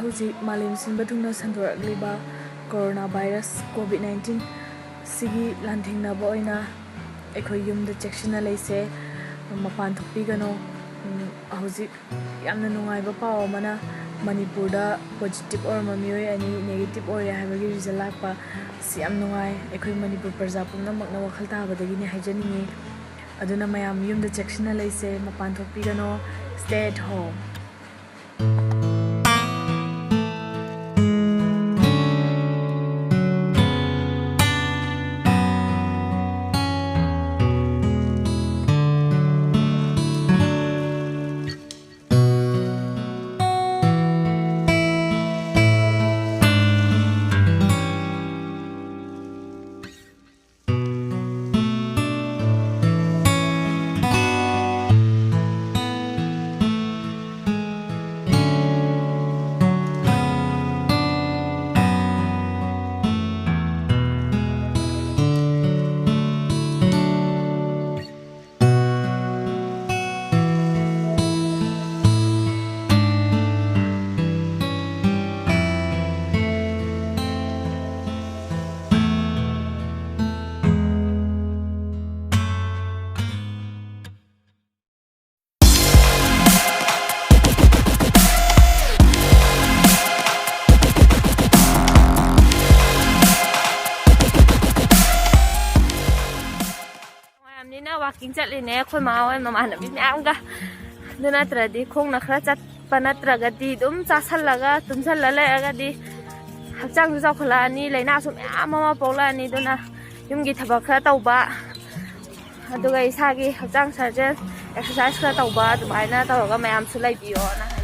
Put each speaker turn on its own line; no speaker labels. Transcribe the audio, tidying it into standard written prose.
hauji malim sinba thungna sandoragliba coronavirus Covid19 sigi landhingna ba oina ekhoi yumda chekshina leise mapan thokpi gano hauji yamna nungai ba paw mana Manipuri da positive or mamioi ani negative or ya habagi result lakpa siam nungai ekhoi Manipuri parja pumna makna wakhal ta badagi ni haijani aduna mayam yumda chekshina leise mapan thokpi gano stay at home.
Walking chatline khoi ma oi mama na bi am ga duna tradi khong na khra chat panatra ga di dum cha sallaga tum salla la ga di hachang ju khala ni leina sum ama pola ni duna yumgi thaba khra tauba aduga isa gi hachang sarje exercise khra tauba dubaina tawga mayam su lai biyo na